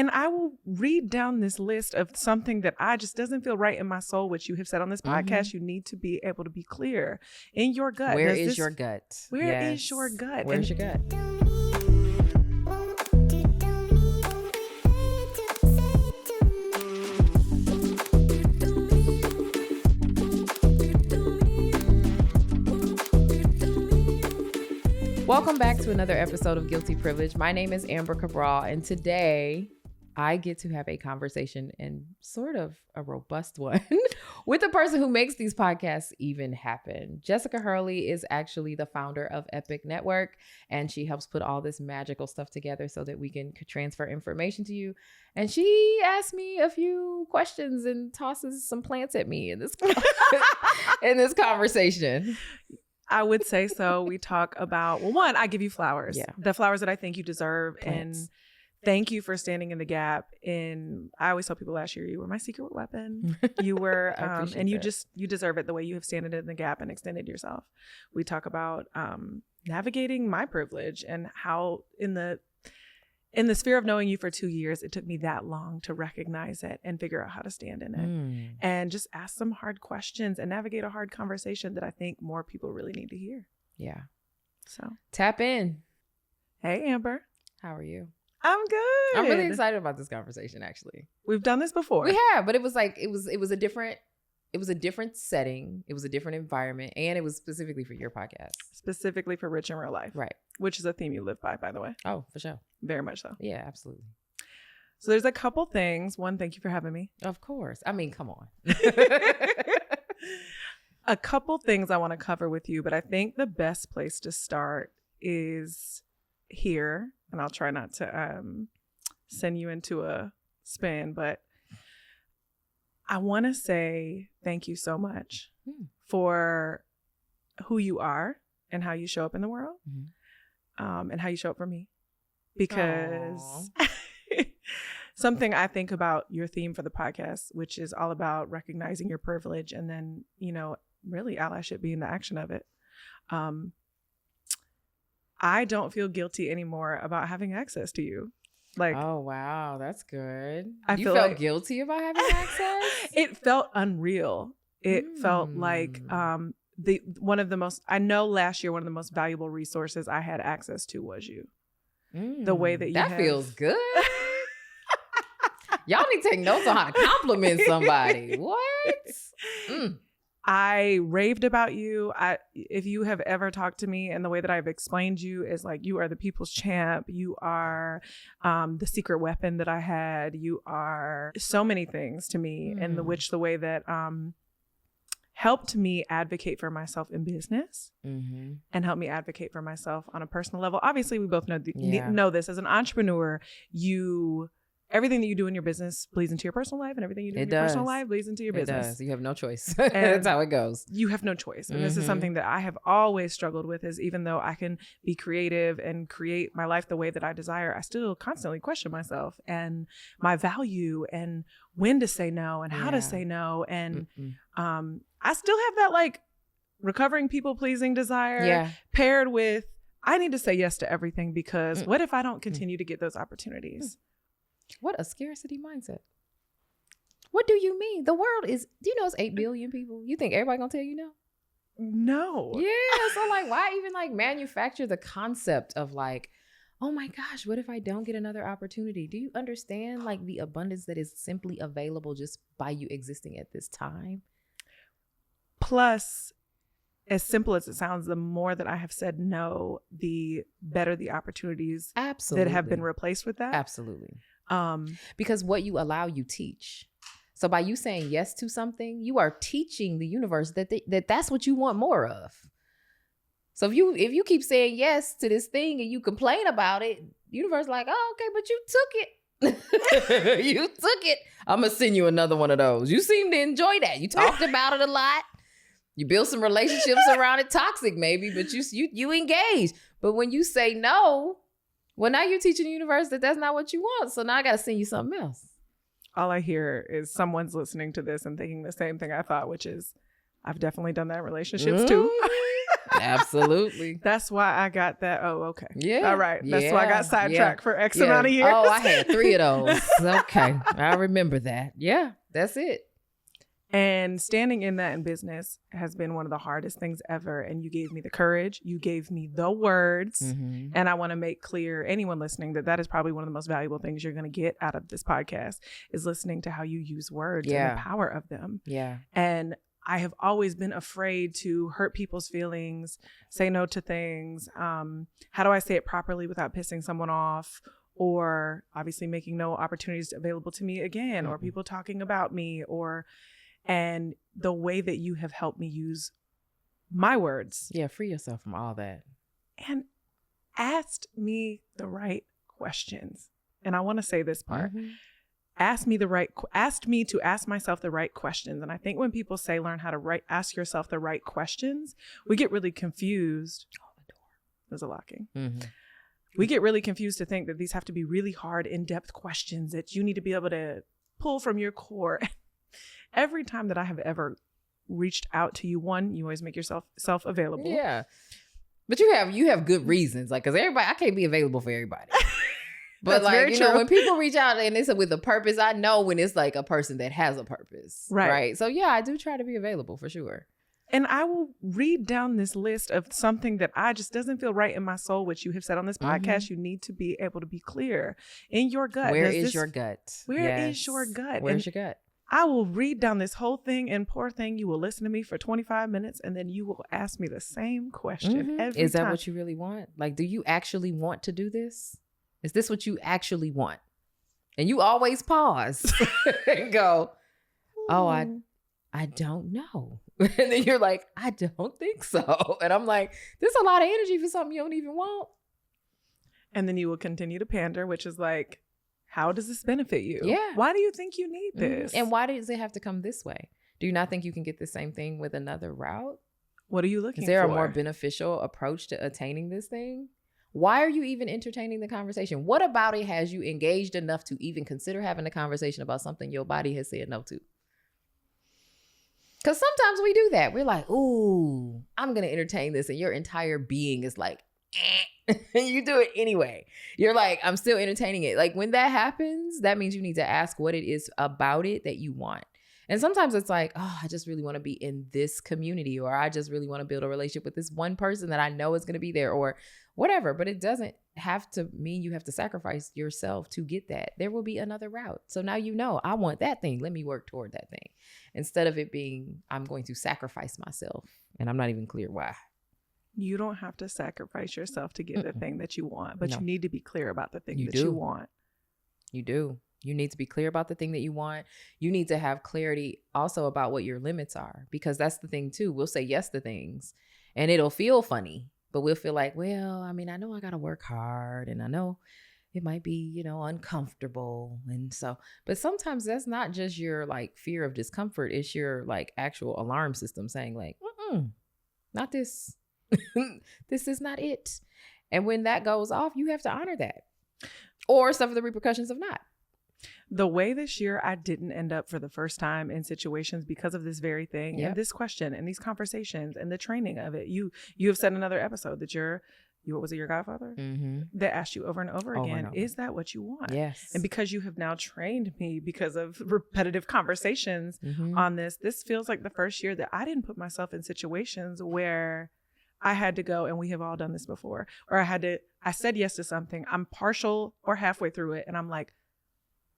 And I will read down this list of something that just doesn't feel right in my soul, which you have said on this podcast. You need to be able to be clear in your gut. Where is your gut? Where is your gut? Where's your gut? Welcome back to another episode of Guilty Privilege. My name is Amber Cabral, and today I get to have a conversation, and sort of a robust one, with the person who makes these podcasts even happen. Jessica Hurley is actually the founder of Epic Network, and she helps put all this magical stuff together so that we can transfer information to you. And she asked me a few questions and tosses some plants at me in this in this conversation. I would say so. We talk about, well, one, I give you flowers. Yeah. The flowers that I think you deserve. Plants. And thank you for standing in the gap. I always tell people last year, you were my secret weapon. You were, and you deserve it the way you have standed in the gap and extended yourself. We talk about navigating my privilege and how in the sphere of knowing you for 2 years, it took me that long to recognize it and figure out how to stand in it and just ask some hard questions and navigate a hard conversation that I think more people really need to hear. Yeah. So tap in. Hey, Amber. How are you? I'm good. I'm really excited about this conversation, actually. We've done this before. We have, but it was a different setting. It was a different environment, and it was specifically for your podcast. Specifically for Rich in Real Life. Right. Which is a theme you live by the way. Oh, for sure. Very much so. Yeah, absolutely. So there's a couple things. One, thank you for having me. Of course. I mean, come on. A couple things I want to cover with you, but I think the best place to start is here. And I'll try not to send you into a spin, but I want to say thank you so much for who you are and how you show up in the world, and how you show up for me. Because something I think about your theme for the podcast, which is all about recognizing your privilege and then, really allyship being the action of it. I don't feel guilty anymore about having access to you. Like, oh wow, that's good. You felt guilty about having access? It felt unreal. It felt like one of the most valuable resources I had access to was you. The way that you feels good. Y'all need to take notes on how to compliment somebody. What? I raved about you. If you have ever talked to me, and the way that I've explained you is like, you are the people's champ. You are the secret weapon that I had. You are so many things to me, and the way that helped me advocate for myself in business and helped me advocate for myself on a personal level. Obviously, we both know this. As an entrepreneur, everything that you do in your business bleeds into your personal life, and everything you do in your personal life bleeds into your business. It does. You have no choice. That's how it goes. You have no choice. And this is something that I have always struggled with, is even though I can be creative and create my life the way that I desire, I still constantly question myself and my value and when to say no and how to say no. And I still have that like recovering people pleasing desire paired with, I need to say yes to everything, because what if I don't continue to get those opportunities? What a scarcity mindset. What do you mean? The world is, do you know it's 8 billion people? You think everybody gonna tell you no? No. Yeah, so like, why even like manufacture the concept of like, oh my gosh, what if I don't get another opportunity? Do you understand like the abundance that is simply available just by you existing at this time? Plus, as simple as it sounds, the more that I have said no, the better the opportunities that have been replaced with that. Absolutely. Because what you allow, you teach. So by you saying yes to something, you are teaching the universe that's what you want more of. So if you keep saying yes to this thing and you complain about it, the universe like, oh, okay, but you took it. You took it. I'm gonna send you another one of those. You seem to enjoy that. You talked about it a lot. You build some relationships around it, toxic maybe, but you engage. But when you say no, well, now you're teaching the universe that that's not what you want. So now I got to send you something else. All I hear is someone's listening to this and thinking the same thing I thought, which is I've definitely done that in relationships too. Absolutely. That's why I got that. Oh, okay. Yeah. All right. That's why I got sidetracked for X amount of years. Oh, I had 3 of those. Okay. I remember that. Yeah, that's it. And standing in that in business has been one of the hardest things ever. And you gave me the courage. You gave me the words. Mm-hmm. And I want to make clear, anyone listening, that is probably one of the most valuable things you're going to get out of this podcast is listening to how you use words and the power of them. Yeah. And I have always been afraid to hurt people's feelings, say no to things. How do I say it properly without pissing someone off? Or obviously making no opportunities available to me again, or people talking about me, and the way that you have helped me use my words. Yeah, free yourself from all that. And asked me the right questions. And I want to say this part. Mm-hmm. Asked me to ask myself the right questions. And I think when people say learn how to ask yourself the right questions, we get really confused. Oh, the door. There's a locking. Mm-hmm. We get really confused to think that these have to be really hard, in-depth questions that you need to be able to pull from your core. Every time that I have ever reached out to you, one, you always make yourself available. Yeah. But you have good reasons. Like, cause everybody, I can't be available for everybody. But that's like, you true. know, when people reach out and it's with a purpose, I know when it's like a person that has a purpose. Right. So yeah, I do try to be available for sure. And I will read down this list of something that I just doesn't feel right in my soul, which you have said on this podcast. You need to be able to be clear in your gut. Where is your gut? Where is your gut? Where's your gut? I will read down this whole thing, and poor thing, you will listen to me for 25 minutes and then you will ask me the same question every time. Is that what you really want? Like, do you actually want to do this? Is this what you actually want? And you always pause and go, oh, I don't know. And then you're like, I don't think so. And I'm like, there's a lot of energy for something you don't even want. And then you will continue to pander, which is like, how does this benefit you? Yeah. Why do you think you need this? And why does it have to come this way? Do you not think you can get the same thing with another route? What are you looking for? Is there a more beneficial approach to attaining this thing? Why are you even entertaining the conversation? What about it has you engaged enough to even consider having a conversation about something your body has said no to? Because sometimes we do that. We're like, ooh, I'm going to entertain this. And your entire being is like, and you do it anyway. You're like, I'm still entertaining it. Like when that happens, that means you need to ask what it is about it that you want. And sometimes it's like, oh, I just really want to be in this community, or I just really want to build a relationship with this one person that I know is going to be there, or whatever. But it doesn't have to mean you have to sacrifice yourself to get that. There will be another route. So now you know, I want that thing. Let me work toward that thing. Instead of it being, I'm going to sacrifice myself. And I'm not even clear why. You don't have to sacrifice yourself to get the thing that you want, but you need to be clear about the thing you want. You do. You need to be clear about the thing that you want. You need to have clarity also about what your limits are, because that's the thing too. We'll say yes to things and it'll feel funny, but we'll feel like, well, I mean, I know I got to work hard and I know it might be, you know, uncomfortable. And so, but sometimes that's not just your like fear of discomfort. It's your like actual alarm system saying like, not this. This is not it. And when that goes off, you have to honor that or suffer the repercussions of not. The way this year I didn't end up for the first time in situations because of this very thing and this question and these conversations and the training of it. You have said in another episode that your godfather that asked you over and over again, is that what you want? Yes. And because you have now trained me because of repetitive conversations on this feels like the first year that I didn't put myself in situations where I had to go, and we have all done this before, or I said yes to something, I'm partial or halfway through it, and I'm like,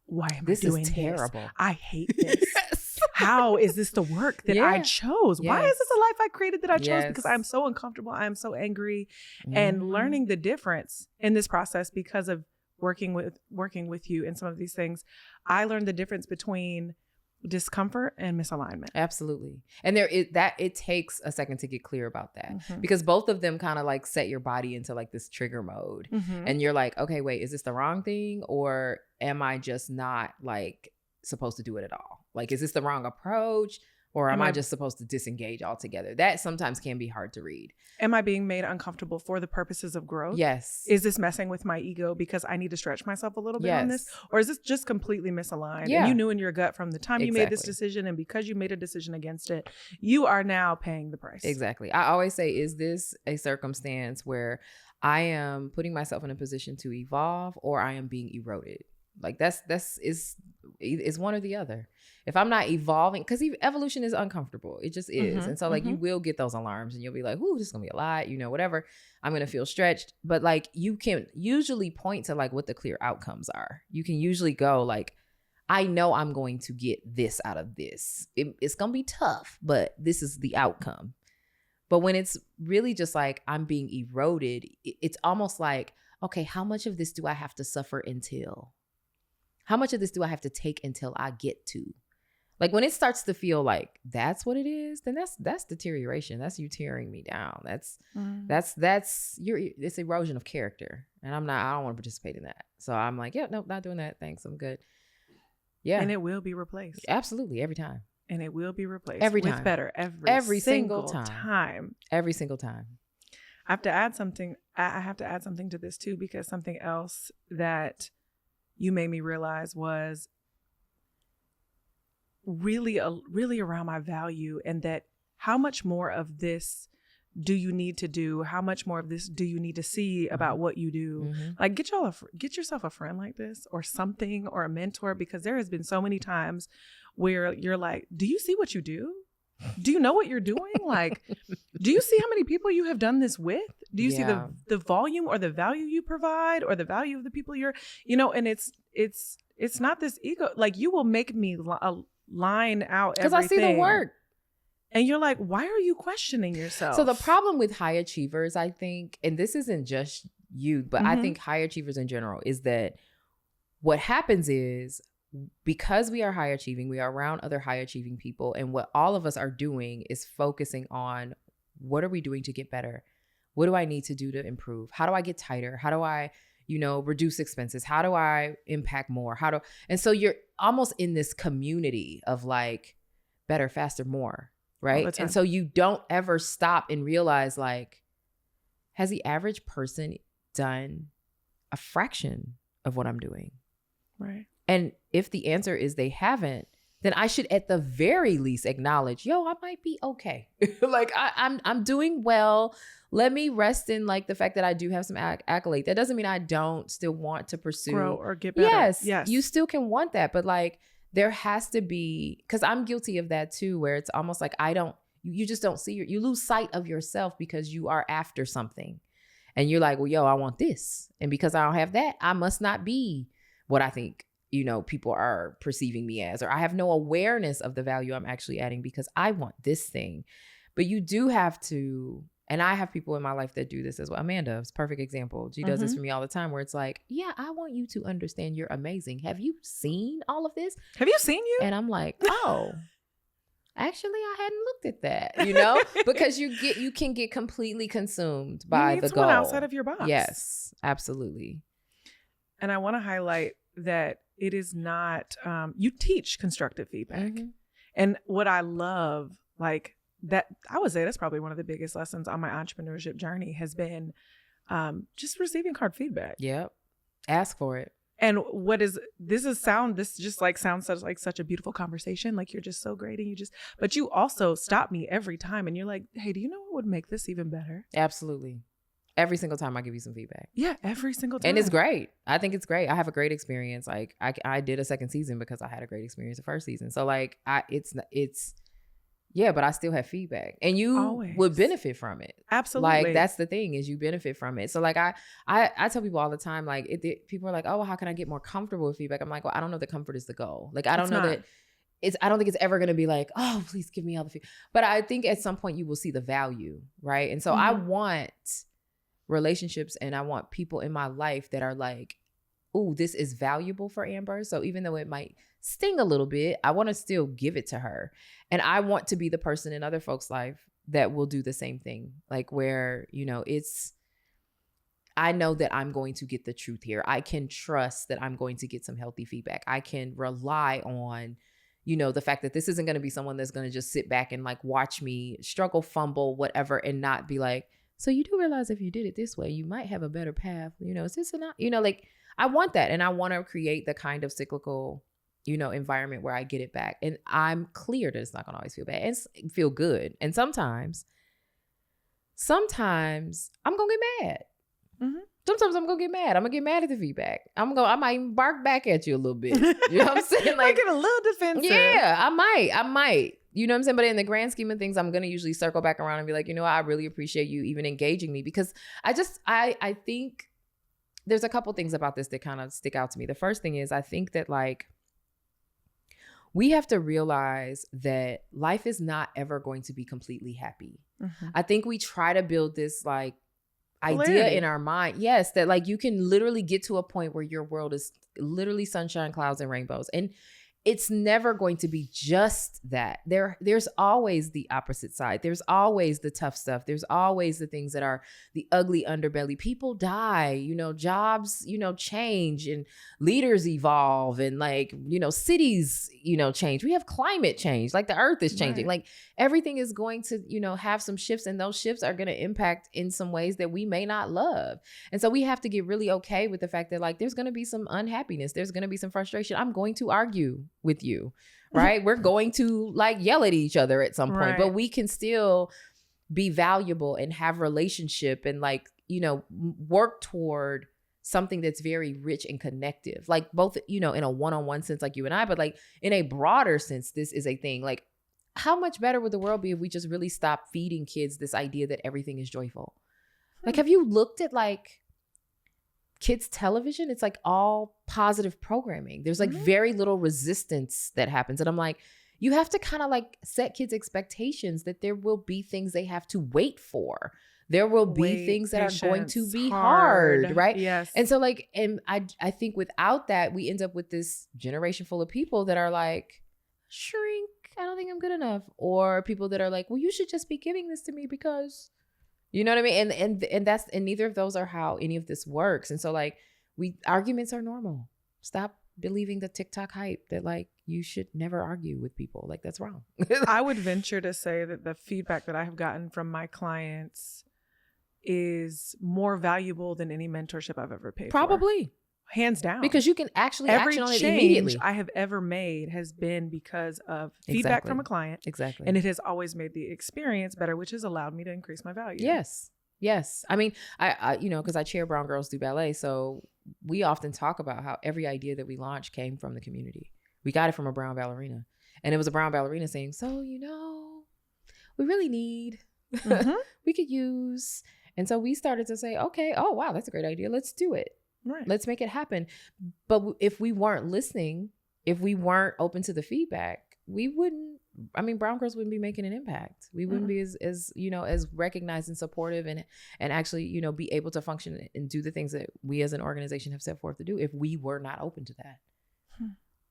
why am I doing this? This is terrible. I hate this. Yes. How is this the work that I chose? Yes. Why is this a life I created that I chose? Because I'm so uncomfortable. I'm so angry. And learning the difference in this process because of working with you and some of these things, I learned the difference between discomfort and misalignment. Absolutely. And it takes a second to get clear about that because both of them kind of like set your body into like this trigger mode and you're like, okay, wait, is this the wrong thing or am I just not like supposed to do it at all? Like, is this the wrong approach? Or am I just supposed to disengage altogether? That sometimes can be hard to read. Am I being made uncomfortable for the purposes of growth? Yes. Is this messing with my ego because I need to stretch myself a little bit on this? Or is this just completely misaligned? Yeah. And you knew in your gut from the time you made this decision, and because you made a decision against it, you are now paying the price. Exactly. I always say, is this a circumstance where I am putting myself in a position to evolve, or I am being eroded? Like it's one or the other. If I'm not evolving, because evolution is uncomfortable. It just is. And so like you will get those alarms and you'll be like, ooh, this is gonna be a lot, whatever. I'm gonna feel stretched. But like you can usually point to like what the clear outcomes are. You can usually go like, I know I'm going to get this out of this. It's gonna be tough, but this is the outcome. But when it's really just like I'm being eroded, it's almost like, okay, how much of this do I have to suffer until? How much of this do I have to take until I get to? Like when it starts to feel like that's what it is, then that's deterioration. That's you tearing me down. That's it's erosion of character. And I don't want to participate in that. So I'm like, yeah, nope, not doing that. Thanks. I'm good. Yeah. And it will be replaced. Absolutely. Every time. And it will be replaced every time. With better every single time. Every single time. I have to add something. I have to add something to this too, because something else that you made me realize was really around my value, and that how much more of this do you need to do? How much more of this do you need to see about what you do? Like get yourself a friend like this, or something, or a mentor, because there has been so many times where you're like, do you see what you do? Do you know what you're doing? Like, do you see how many people you have done this with? Do you see the volume or the value you provide, or the value of the people you're, and it's not this ego. Like you will make me line out everything. Because I see the work. And you're like, why are you questioning yourself? So the problem with high achievers, I think, and this isn't just you, but I think high achievers in general, is that what happens is, because we are high achieving, we are around other high achieving people. And what all of us are doing is focusing on, what are we doing to get better? What do I need to do to improve? How do I get tighter? How do I, reduce expenses? How do I impact more? And so you're almost in this community of like better, faster, more, right? And so you don't ever stop and realize, like, has the average person done a fraction of what I'm doing? Right. And if the answer is they haven't, then I should at the very least acknowledge, I might be okay. Like I'm doing well. Let me rest in like the fact that I do have some accolade. That doesn't mean I don't still want to pursue, grow, or get better. Yes. You still can want that, but like there has to be, because I'm guilty of that too, where it's almost like you just don't see you lose sight of yourself because you are after something, and you're like, well, I want this, and because I don't have that, I must not be what I think people are perceiving me as, or I have no awareness of the value I'm actually adding because I want this thing. But you do have to, and I have people in my life that do this as well. Amanda is a perfect example. She does this for me all the time, where it's like, I want you to understand you're amazing. Have you seen all of this? Have you seen you? And I'm like, oh, actually, I hadn't looked at that, because you can get completely consumed by the goal outside of your box. Yes, absolutely. And I want to highlight that it is not, you teach constructive feedback. And what I love, like that, I would say that's probably one of the biggest lessons on my entrepreneurship journey has been just receiving hard feedback. Yep. Ask for it. And this just like sounds such a beautiful conversation. Like you're just so great, and but you also stop me every time and you're like, hey, do you know what would make this even better? Absolutely. Every single time I give you some feedback. Yeah, every single time. And it's great. I think it's great. I have a great experience. Like I did a second season because I had a great experience the first season. So like but I still have feedback, and you would benefit from it. Absolutely. Like that's the thing, is you benefit from it. So like I tell people all the time, like people are like, oh, well, how can I get more comfortable with feedback? I'm like, well, I don't know that comfort is the goal. Like I don't know that I don't think it's ever going to be like, oh, please give me all the feedback. But I think at some point you will see the value, right? And so I want relationships, and I want people in my life that are like, oh, this is valuable for Amber. So even though it might sting a little bit, I want to still give it to her. And I want to be the person in other folks' life that will do the same thing. Like where, I know that I'm going to get the truth here. I can trust that I'm going to get some healthy feedback. I can rely on, you know, the fact that this isn't going to be someone that's going to just sit back and like watch me struggle, fumble, whatever, and not be like, so you do realize if you did it this way, you might have a better path. You know, is this or not? You know, like I want that. And I want to create the kind of cyclical, you know, environment where I get it back. And I'm clear that it's not going to always feel bad and feel good. And sometimes I'm going to get mad. Mm-hmm. Sometimes I'm going to get mad. I'm going to get mad at the feedback. I might even bark back at you a little bit. You know what I'm saying? Like get a little defensive. Yeah, I might. You know what I'm saying? But in the grand scheme of things, I'm going to usually circle back around and be like, you know what? I really appreciate you even engaging me, because I think there's a couple things about this that kind of stick out to me. The first thing is I think that like we have to realize that life is not ever going to be completely happy. Mm-hmm. I think we try to build this like idea in our mind, yes, that like you can literally get to a point where your world is literally sunshine, clouds, and rainbows. And it's never going to be just that. There's always the opposite side. There's always the tough stuff. There's always the things that are the ugly underbelly. People die, you know, jobs, you know, change, and leaders evolve, and like, you know, cities, you know, change. We have climate change, like the earth is changing. Right. Like everything is going to, you know, have some shifts, and those shifts are going to impact in some ways that we may not love. And so we have to get really okay with the fact that like, there's going to be some unhappiness. There's going to be some frustration. I'm going to argue with you, right? We're going to like yell at each other at some point, but we can still be valuable and have relationship and like, you know, work toward something that's very rich and connective, like both, you know, in a one-on-one sense, like you and I, but like in a broader sense, this is a thing. Like how much better would the world be if we just really stopped feeding kids this idea that everything is joyful? Like, have you looked at like kids television? It's like all positive programming. There's like very little resistance that happens. And I'm like, you have to kind of like set kids expectations that there will be things they have to wait for. There will be things that are going to be hard, right? Yes. And so like, and I think without that, we end up with this generation full of people that are like, shrink, I don't think I'm good enough. Or people that are like, well, you should just be giving this to me because, you know what I mean? And neither of those are how any of this works. And so like arguments are normal. Stop believing the TikTok hype that like you should never argue with people. Like that's wrong. I would venture to say that the feedback that I have gotten from my clients is more valuable than any mentorship I've ever paid for. Probably. Hands down. Because you can actually every action on it change immediately. I have ever made has been because of feedback from a client. Exactly. And it has always made the experience better, which has allowed me to increase my value. Yes. Yes. I mean, I you know, because I chair Brown Girls Do Ballet. So we often talk about how every idea that we launched came from the community. We got it from a brown ballerina. And it was a brown ballerina saying, so, you know, we really need, we could use. And so we started to say, okay, oh, wow, that's a great idea. Let's do it. Right. Let's make it happen. But if we weren't listening, if we weren't open to the feedback, we wouldn't, I mean, brown girls wouldn't be making an impact. We wouldn't be as, you know, as recognized and supportive and actually, you know, be able to function and do the things that we as an organization have set forth to do if we were not open to that.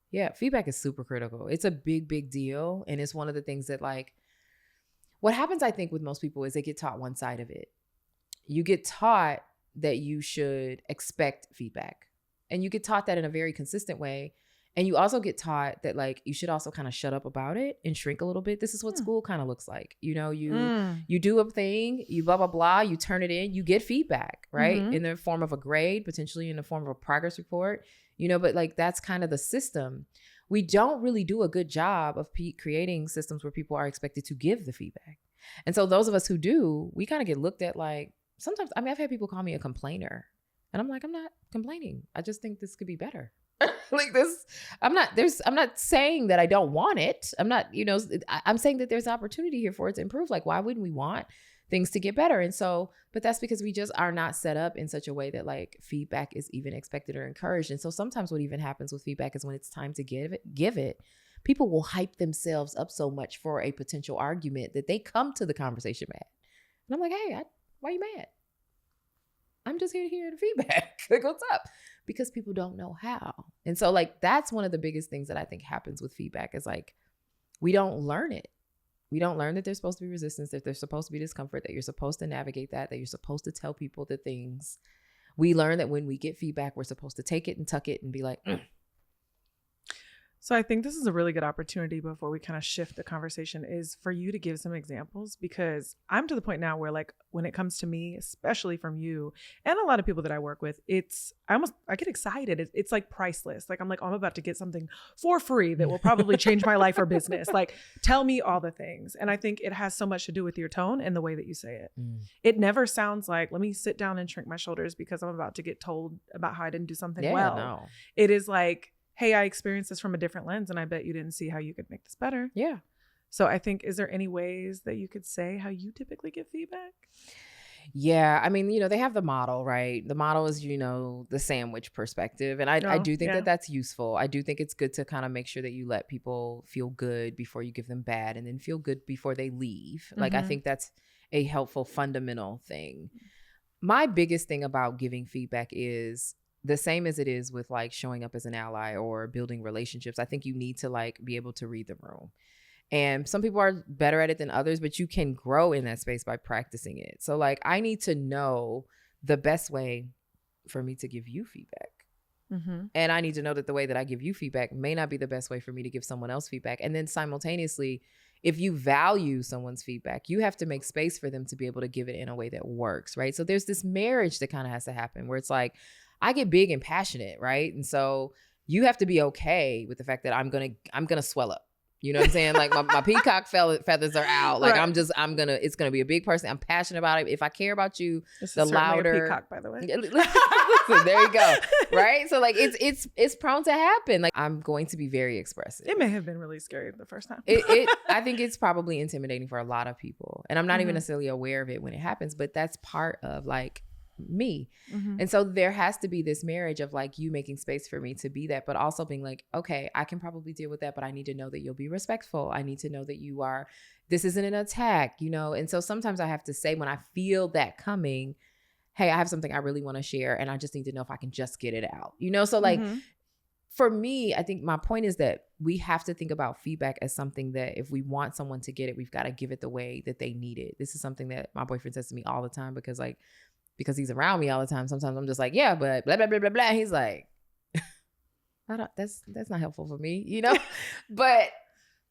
Yeah. Feedback is super critical. It's a big, big deal. And it's one of the things that like, what happens, I think, with most people is they get taught one side of it. You get taught that you should expect feedback, and you get taught that in a very consistent way. And you also get taught that like, you should also kind of shut up about it and shrink a little bit. This is what school kind of looks like. You know, you do a thing, you blah, blah, blah, you turn it in, you get feedback, right? In the form of a grade, potentially in the form of a progress report, you know, but like, that's kind of the system. We don't really do a good job of creating systems where people are expected to give the feedback. And so those of us who do, we kind of get looked at like, sometimes, I mean, I've had people call me a complainer, and I'm like, I'm not complaining. I just think this could be better. Like this, I'm not saying that I don't want it. I'm not, you know, I'm saying that there's opportunity here for it to improve. Like, why wouldn't we want things to get better? And so, but that's because we just are not set up in such a way that like feedback is even expected or encouraged. And so sometimes what even happens with feedback is when it's time to give it, people will hype themselves up so much for a potential argument that they come to the conversation mad. And I'm like, hey, why are you mad? I'm just here to hear the feedback. Like, what's up? Because people don't know how. And so like, that's one of the biggest things that I think happens with feedback is like, we don't learn it. We don't learn that there's supposed to be resistance, that there's supposed to be discomfort, that you're supposed to navigate that you're supposed to tell people the things. We learn that when we get feedback, we're supposed to take it and tuck it and be like, So I think this is a really good opportunity before we kind of shift the conversation is for you to give some examples, because I'm to the point now where, like, when it comes to me, especially from you and a lot of people that I work with, I get excited. It's like priceless. Like, I'm like, oh, I'm about to get something for free that will probably change my life or business. Like, tell me all the things. And I think it has so much to do with your tone and the way that you say it. It never sounds like, let me sit down and shrink my shoulders because I'm about to get told about how I didn't do something well. No. It is like, hey, I experienced this from a different lens and I bet you didn't see how you could make this better. Yeah. So I think, is there any ways that you could say how you typically give feedback? Yeah. I mean, they have the model, right? The model is, the sandwich perspective. And I do think that that's useful. I do think it's good to kind of make sure that you let people feel good before you give them bad and then feel good before they leave. Like, I think that's a helpful fundamental thing. My biggest thing about giving feedback is the same as it is with like showing up as an ally or building relationships. I think you need to like be able to read the room. And some people are better at it than others, but you can grow in that space by practicing it. So like, I need to know the best way for me to give you feedback. And I need to know that the way that I give you feedback may not be the best way for me to give someone else feedback. And then simultaneously, if you value someone's feedback, you have to make space for them to be able to give it in a way that works, right? So there's this marriage that kind of has to happen where it's like, I get big and passionate, right? And so you have to be okay with the fact that I'm gonna swell up. You know what I'm saying? Like my peacock feathers are out. Like right. It's gonna be a big person. I'm passionate about it. If I care about you, this the is louder. A peacock, by the way. Listen, there you go. Right? So like it's prone to happen. Like I'm going to be very expressive. It may have been really scary the first time. I think it's probably intimidating for a lot of people. And I'm not even necessarily aware of it when it happens, but that's part of like me. And so there has to be this marriage of like you making space for me to be that, but also being like, okay, I can probably deal with that, but I need to know that you'll be respectful. I need to know that this isn't an attack, And so sometimes I have to say when I feel that coming, hey, I have something I really want to share and I just need to know if I can just get it out, So like for me, I think my point is that we have to think about feedback as something that if we want someone to get it, we've got to give it the way that they need it. This is something that my boyfriend says to me all the time because he's around me all the time. Sometimes I'm just like, yeah, but blah, blah, blah, blah, blah. He's like, that's not helpful for me, But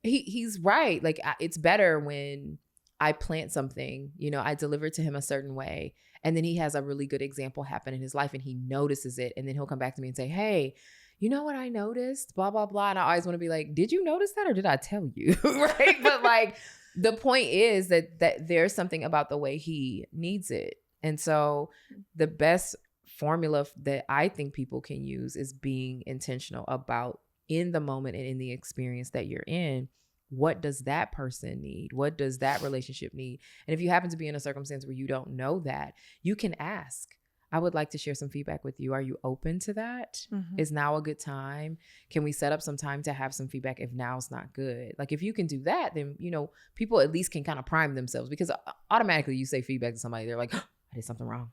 he's right. Like it's better when I plant something, I deliver it to him a certain way. And then he has a really good example happen in his life and he notices it. And then he'll come back to me and say, hey, you know what I noticed? Blah, blah, blah. And I always want to be like, did you notice that or did I tell you? Right. But like the point is that there's something about the way he needs it. And so the best formula that I think people can use is being intentional about in the moment and in the experience that you're in. What does that person need? What does that relationship need? And if you happen to be in a circumstance where you don't know that, you can ask. I would like to share some feedback with you. Are you open to that? Is now a good time? Can we set up some time to have some feedback if now's not good? Like if you can do that, then, people at least can kind of prime themselves because automatically you say feedback to somebody, they're like, I did something wrong.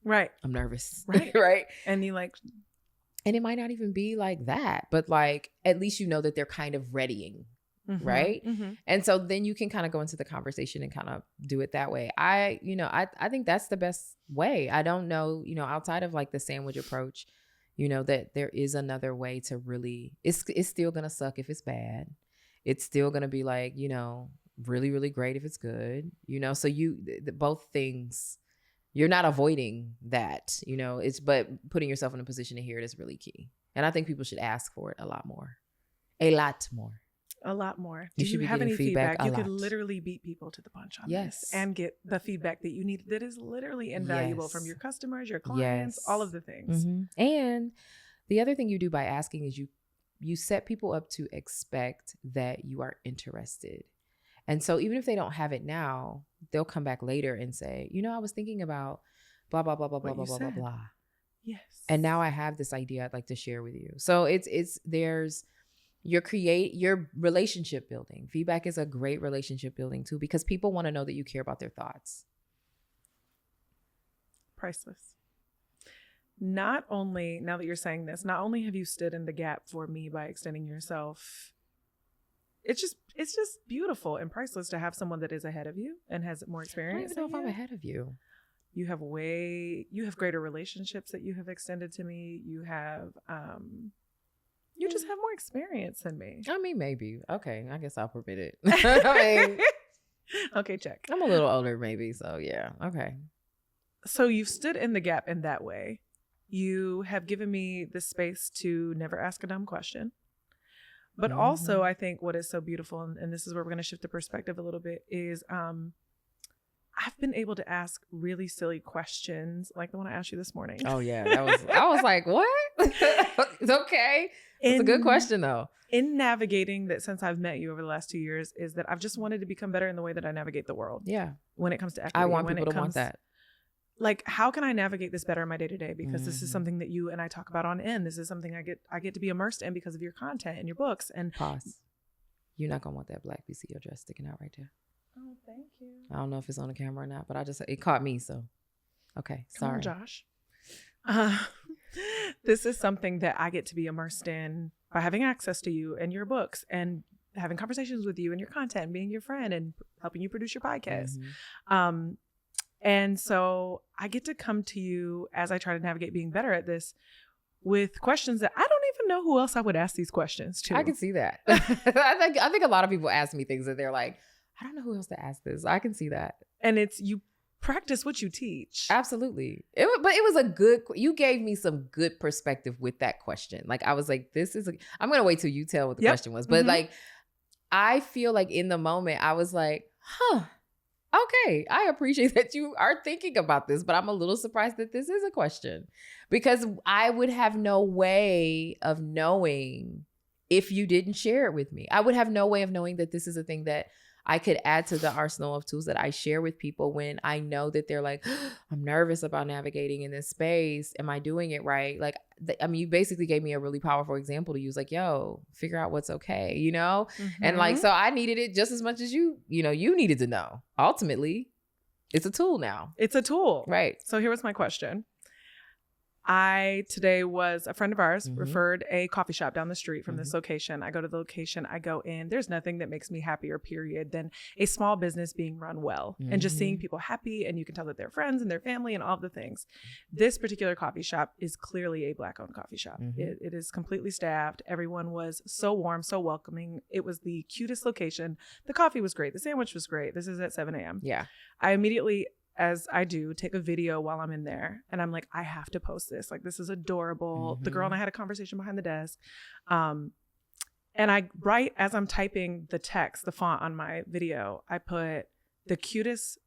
Right. I'm nervous. Right. Right. And and it might not even be like that, but like, at least that they're kind of readying. Right. And so then you can kind of go into the conversation and kind of do it that way. I think that's the best way. I don't know, outside of like the sandwich approach, that there is another way to really, it's still going to suck if it's bad. It's still going to be like, really, really great if it's good, so both things, you're not avoiding that, but putting yourself in a position to hear it is really key. And I think people should ask for it a lot more. A lot more. Do you have any feedback? You could literally beat people to the punch on this and get the feedback that you need that is literally invaluable from your customers, your clients, all of the things. And the other thing you do by asking is you set people up to expect that you are interested. And so even if they don't have it now, they'll come back later and say, I was thinking about blah, blah, blah, blah, blah, blah, blah, blah, blah. Yes. And now I have this idea I'd like to share with you. So there's your relationship building. Feedback is a great relationship building too, because people want to know that you care about their thoughts. Priceless. Not only, now that you're saying this, not only have you stood in the gap for me by extending yourself, it's just beautiful and priceless to have someone that is ahead of you and has more experience. I don't even know if I'm ahead of you. You have greater relationships that you have extended to me. You have, You just have more experience than me. I mean, maybe. Okay, I guess I'll permit it. I mean, okay, check. I'm a little older, maybe. So yeah, okay. So you've stood in the gap in that way. You have given me the space to never ask a dumb question. But also, I think what is so beautiful, and this is where we're going to shift the perspective a little bit, is I've been able to ask really silly questions like the one I asked you this morning. Oh yeah, I was like, what? It's okay. It's a good question though. In navigating that, since I've met you over the last 2 years, is that I've just wanted to become better in the way that I navigate the world. Yeah. When it comes to equity. I want people to want that. Like, how can I navigate this better in my day to day? Because this is something that you and I talk about on end. This is something I get to be immersed in because of your content and your books. And pause. You're not gonna want that black piece of your dress sticking out right there. Oh, thank you. I don't know if it's on the camera or not, but it caught me. So, okay, sorry, Come on, Josh. This is something that I get to be immersed in by having access to you and your books and having conversations with you and your content, and being your friend and helping you produce your podcast. And so I get to come to you as I try to navigate being better at this with questions that I don't even know who else I would ask these questions to. I can see that. I think a lot of people ask me things that they're like, I don't know who else to ask this. I can see that. And it's, you practice what you teach. Absolutely. But it was you gave me some good perspective with that question. Like, I was like, I'm going to wait till you tell what the question was. But like, I feel like in the moment, I was like, okay, I appreciate that you are thinking about this, but I'm a little surprised that this is a question, because I would have no way of knowing if you didn't share it with me. I would have no way of knowing that this is a thing that I could add to the arsenal of tools that I share with people when I know that they're like, I'm nervous about navigating in this space. Am I doing it right? Like, you basically gave me a really powerful example to use, like, yo, figure out what's okay, you know? And like, so I needed it just as much as you needed to know. Ultimately, it's a tool now. It's a tool. Right. So here was my question. Today was a friend of ours referred a coffee shop down the street from this location. I go to the location, I go in. There's nothing that makes me happier, period, than a small business being run well and just seeing people happy. And you can tell that they're friends and their family and all of the things. This particular coffee shop is clearly a Black owned coffee shop. It is completely staffed. Everyone was so warm, so welcoming. It was the cutest location. The coffee was great. The sandwich was great. This is at 7 a.m. Yeah. I immediately, as I do, take a video while I'm in there. And I'm like, I have to post this. Like, this is adorable. The girl and I had a conversation behind the desk. And I write, as I'm typing the text, the font on my video, I put the cutest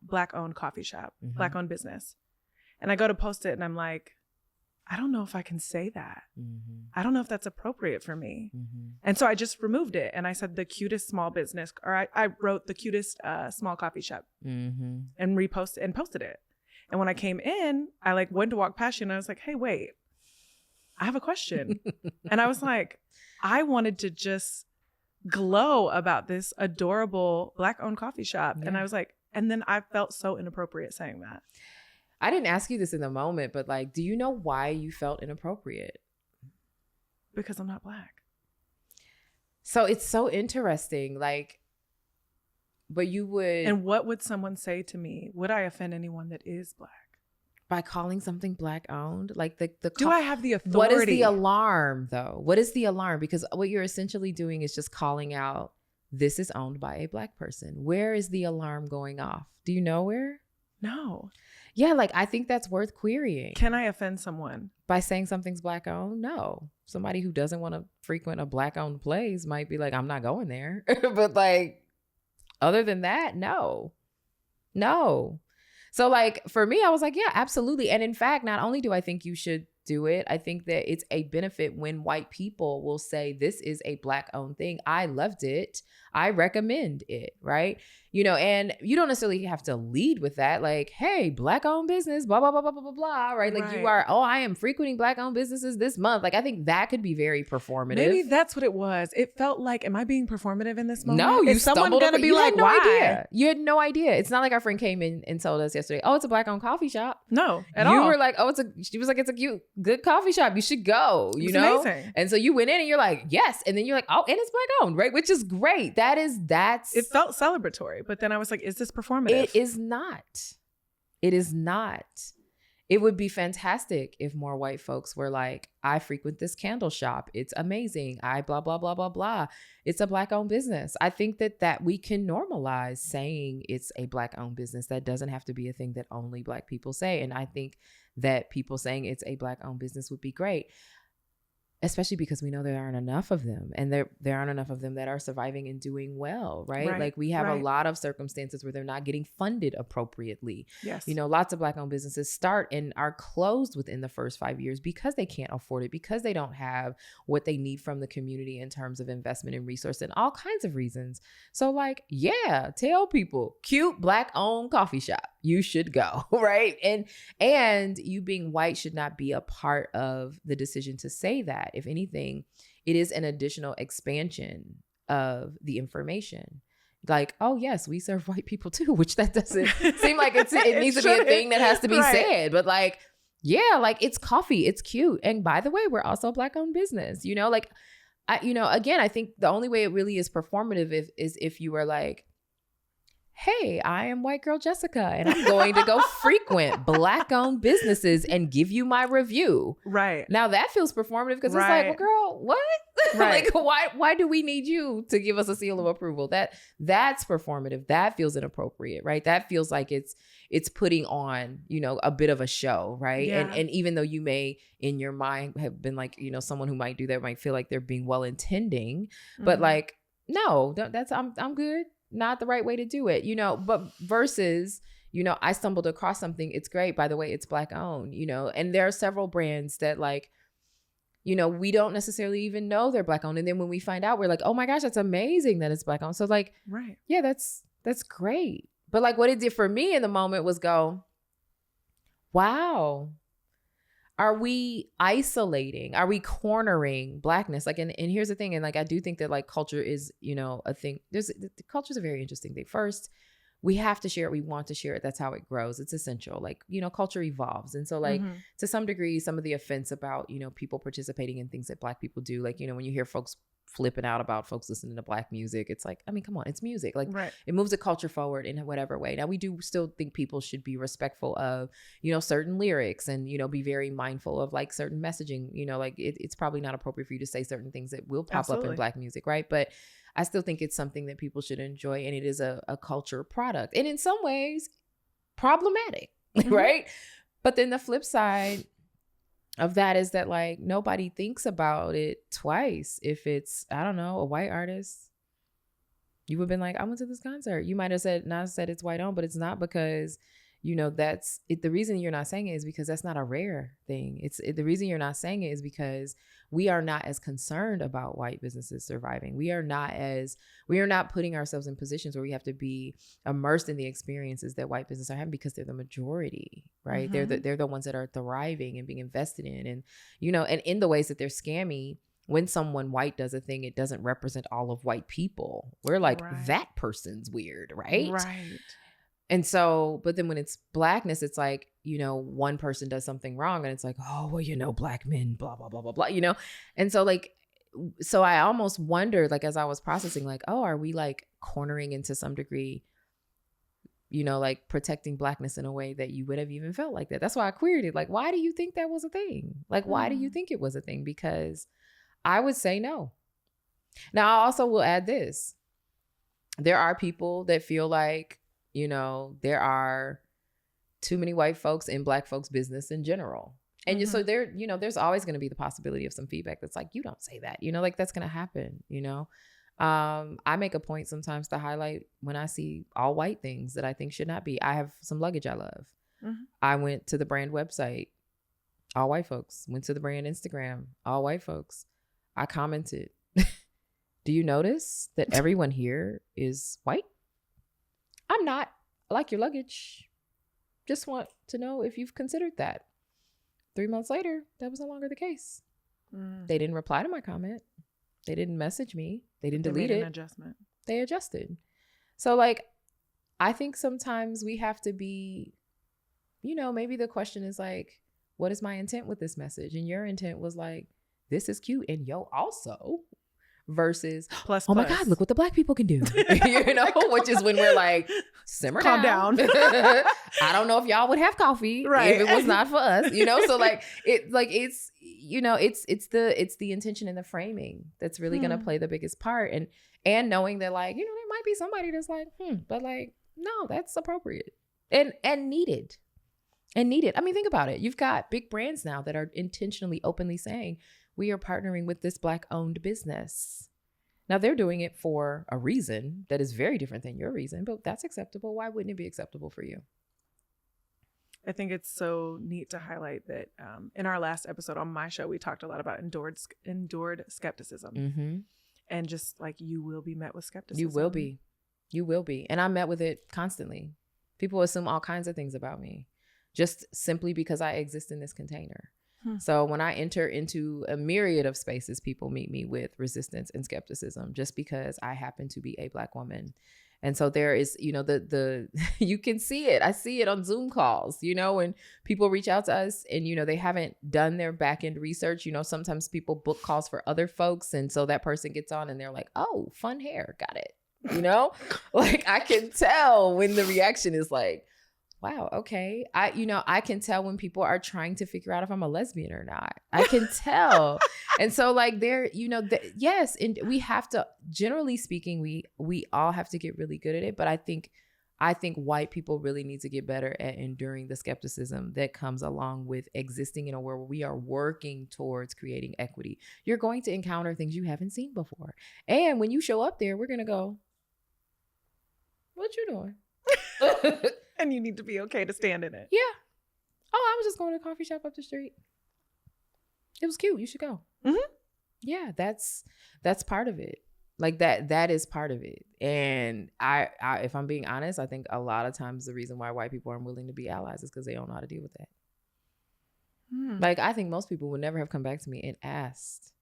Black owned coffee shop, Black owned business. And I go to post it and I'm like, I don't know if I can say that. I don't know if that's appropriate for me. And so I just removed it. And I said the cutest small business, or I wrote the cutest small coffee shop and reposted and posted it. And when I came in, I like went to walk past you and I was like, hey, wait, I have a question. And I was like, I wanted to just glow about this adorable Black owned coffee shop. And I was like, and then I felt so inappropriate saying that. I didn't ask you this in the moment, but like, do you know why you felt inappropriate? Because I'm not Black. So it's so interesting. Like, but you would. And what would someone say to me? Would I offend anyone that is Black? By calling something Black owned? Like do I have the authority? What is the alarm though? What is the alarm? Because what you're essentially doing is just calling out, this is owned by a Black person. Where is the alarm going off? Do you know where? No. Yeah, like, I think that's worth querying. Can I offend someone? By saying something's Black owned? No. Somebody who doesn't want to frequent a Black owned place might be like, I'm not going there. But like, other than that, no. So like, for me, I was like, yeah, absolutely. And in fact, not only do I think you should do it, I think that it's a benefit when white people will say, this is a Black owned thing. I loved it. I recommend it, right? And you don't necessarily have to lead with that. Like, hey, Black owned business, blah, blah, blah, blah, blah, blah, blah, right? Like you are, I am frequenting Black owned businesses this month. Like, I think that could be very performative. Maybe that's what it was. It felt like, am I being performative in this moment? No, you is someone stumbled gonna be you like, had no why? idea. You had no idea. It's not like our friend came in and told us yesterday, oh, it's a Black owned coffee shop. No, at all. You were like, she was like, it's a cute, good coffee shop. You should go, you know? Amazing. And so you went in and you're like, yes. And then you're like, oh, and it's Black owned, right? Which is great. It felt celebratory, but then I was like, is this performative? It is not. It is not. it would be fantastic if more white folks were like, I frequent this candle shop. It's amazing. I blah, blah, blah, blah, blah. It's a Black owned business. I think that we can normalize saying it's a Black owned business. That doesn't have to be a thing that only Black people say. And I think that people saying it's a Black owned business would be great. Especially because we know there aren't enough of them, and there aren't enough of them that are surviving and doing well, right? Like we have a lot of circumstances where they're not getting funded appropriately. Yes. You know, lots of Black owned businesses start and are closed within the first 5 years because they can't afford it, because they don't have what they need from the community in terms of investment and resource and all kinds of reasons. So like, yeah, tell people, cute Black owned coffee shop, you should go, right? And you being white should not be a part of the decision to say that. If anything, it is an additional expansion of the information. Like, oh yes, we serve white people too, which that doesn't seem like it needs to be a thing that has to be said. But like, yeah, like it's coffee, it's cute. And by the way, we're also a Black owned business, you know, like, again, I think the only way it really is performative is if you are like, hey, I am white girl Jessica, and I'm going to go frequent Black owned businesses and give you my review. Right. Now that feels performative because it's like, well, girl, what? Right. Like, why do we need you to give us a seal of approval? That's performative. That feels inappropriate, right? That feels like it's putting on, you know, a bit of a show, right? Yeah. And even though you may in your mind have been like, you know, someone who might do that might feel like they're being well intending, but like, no, I'm good. Not the right way to do it, you know, but versus, you know, I stumbled across something. It's great. By the way, it's Black owned, you know, and there are several brands that like, you know, we don't necessarily even know they're Black owned. And then when we find out, we're like, oh my gosh, that's amazing that it's Black owned. So like, right. Yeah, that's great. But like what it did for me in the moment was go, wow, are we isolating? Are we cornering Blackness? Like, and here's the thing. And like, I do think that like culture is, you know, a thing. The culture is a very interesting thing. First, we have to share it. We want to share it. That's how it grows. It's essential. Like, you know, culture evolves. And so like to some degree, some of the offense about, you know, people participating in things that Black people do, like, you know, when you hear folks flipping out about folks listening to Black music, it's like, I mean, come on, it's music. Like it moves the culture forward in whatever way. Now we do still think people should be respectful of, you know, certain lyrics and, you know, be very mindful of like certain messaging, you know, like it's probably not appropriate for you to say certain things that will pop up in Black music. Right. But I still think it's something that people should enjoy, and it is a culture product, and in some ways problematic, right? But then the flip side of that is that like nobody thinks about it twice. If it's, I don't know, a white artist, you would have been like, I went to this concert. You might have not said it's white owned, but it's not, because, you know, that's it. The reason you're not saying it is because that's not a rare thing. The reason you're not saying it is because we are not as concerned about white businesses surviving. We are not putting ourselves in positions where we have to be immersed in the experiences that white businesses are having, because they're the majority, right? They're the ones that are thriving and being invested in, and, you know, and in the ways that they're scammy. When someone white does a thing, it doesn't represent all of white people. We're like, that person's weird, right? Right. And so, but then when it's Blackness, it's like, you know, one person does something wrong and it's like, oh, well, you know, Black men, blah, blah, blah, blah, blah, you know? And so like, so I almost wondered, like, as I was processing, like, oh, are we like cornering into some degree, you know, like protecting Blackness in a way that you would have even felt like that? That's why I queried it. Like, why do you think that was a thing? Like, why do you think it was a thing? Because I would say no. Now, I also will add this. There are people that feel like, you know, there are too many white folks in Black folks' business in general. And just so there, you know, there's always going to be the possibility of some feedback that's like, you don't say that, you know, like that's going to happen, you know. I make a point sometimes to highlight when I see all white things that I think should not be. I have some luggage I love. I went to the brand website, all white folks. Went to the brand Instagram, all white folks. I commented, do you notice that everyone here is white? I'm not. I like your luggage. Just want to know if you've considered that. 3 months later, that was no longer the case. They didn't reply to my comment. They didn't message me. They didn't delete it. Adjustment. They adjusted. So like, I think sometimes we have to be, you know, maybe the question is like, what is my intent with this message? And your intent was like, this is cute. And yo, also, versus, Plus, oh my God, look what the Black people can do. Which is when we're like, simmer calm down. I don't know if y'all would have coffee if it was not for us, So it's the intention and the framing that's really going to play the biggest part. And knowing that like, there might be somebody that's like, but like, no, that's appropriate and needed. I mean, think about it. You've got big brands now that are intentionally openly saying, we are partnering with this Black owned business. Now they're doing it for a reason that is very different than your reason, but that's acceptable. Why wouldn't it be acceptable for you? I think it's so neat to highlight that in our last episode on my show, we talked a lot about endured skepticism, and just like you will be met with skepticism. You will be. And I'm met with it constantly. People assume all kinds of things about me just simply because I exist in this container. So when I enter into a myriad of spaces, people meet me with resistance and skepticism just because I happen to be a Black woman. And so there is, the you can see it. I see it on Zoom calls, when people reach out to us and, they haven't done their back end research. Sometimes people book calls for other folks. And so that person gets on and they're like, oh, fun hair. Got it. Like I can tell when the reaction is like, wow, okay. I can tell when people are trying to figure out if I'm a lesbian or not. I can tell. And so like there, yes. And we have to, generally speaking, we all have to get really good at it. But I think white people really need to get better at enduring the skepticism that comes along with existing in a world where we are working towards creating equity. You're going to encounter things you haven't seen before. And when you show up there, we're going to go, what you doing? And you need to be okay to stand in it. Yeah. Oh, I was just going to a coffee shop up the street. It was cute. You should go. Mm-hmm. Yeah, that's part of it. Like that is part of it. And I, if I'm being honest, I think a lot of times the reason why white people aren't willing to be allies is because they don't know how to deal with that. Like I think most people would never have come back to me and asked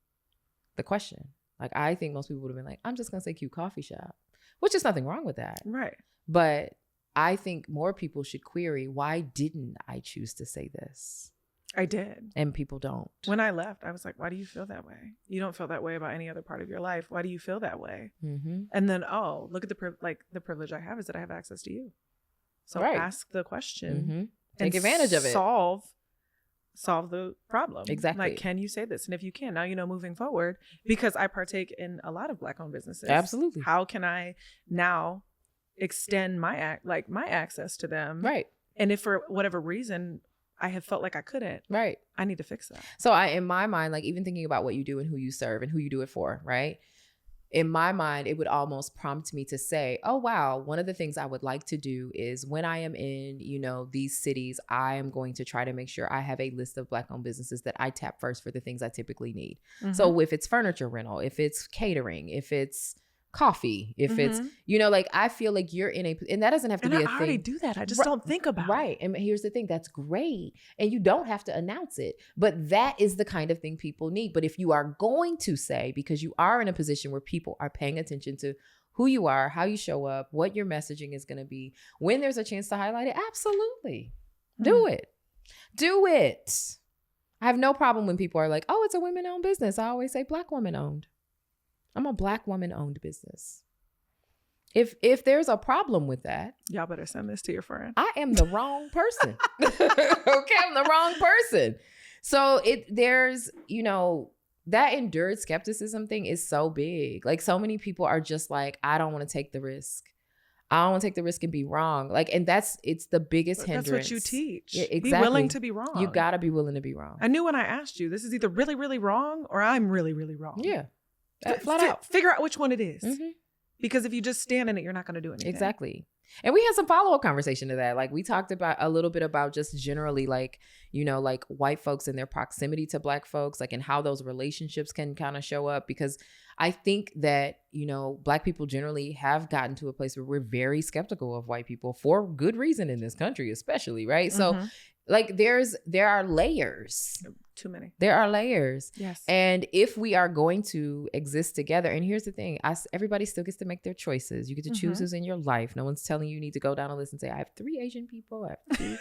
the question. Like I think most people would have been like, I'm just going to say cute coffee shop, which is nothing wrong with that. Right. But I think more people should query, why didn't I choose to say this? I did. And people don't. When I left, I was like, why do you feel that way? You don't feel that way about any other part of your life. Why do you feel that way? Mm-hmm. And then, look at the privilege I have is that I have access to you. So ask the question. Take advantage of it. Solve the problem. Exactly. Like, can you say this? And if you can, now, moving forward, because I partake in a lot of Black owned businesses. Absolutely. How can I now extend my access to them? Right. And if for whatever reason I have felt like I couldn't, right, I need to fix that. So in my mind, like even thinking about what you do and who you serve and who you do it for, right? In my mind, it would almost prompt me to say, oh, wow, one of the things I would like to do is when I am in, these cities, I am going to try to make sure I have a list of Black owned businesses that I tap first for the things I typically need. Mm-hmm. So if it's furniture rental, if it's catering, if it's coffee, if it's, like I feel like you're in and that doesn't have to be a thing. I already do that. I just don't think about it. Right. And here's the thing, that's great. And you don't have to announce it, but that is the kind of thing people need. But if you are going to say, because you are in a position where people are paying attention to who you are, how you show up, what your messaging is going to be, when there's a chance to highlight it, absolutely. Do it. Do it. I have no problem when people are like, oh, it's a women-owned business. I always say Black women-owned. I'm a Black woman-owned business. If there's a problem with that, y'all better send this to your friend. I am the wrong person. Okay, I'm the wrong person. So there's, that endured skepticism thing is so big. Like so many people are just like, I don't want to take the risk. I don't want to take the risk and be wrong. Like, and it's the biggest hindrance. That's what you teach. Yeah, exactly. Be willing to be wrong. You got to be willing to be wrong. I knew when I asked you, this is either really, really wrong or I'm really, really wrong. Yeah. Flat out. Figure out which one it is. Mm-hmm. Because if you just stand in it, you're not going to do anything. Exactly. And we had some follow-up conversation to that. Like we talked about a little bit about just generally like, like white folks and their proximity to Black folks, like and how those relationships can kind of show up. Because I think that, Black people generally have gotten to a place where we're very skeptical of white people for good reason in this country, especially. Right. Mm-hmm. So like there are layers. Too many. There are layers. Yes. And if we are going to exist together, and here's the thing, everybody still gets to make their choices. You get to choose who's in your life. No one's telling you need to go down a list and say, I have 3 Asian people. I have 2.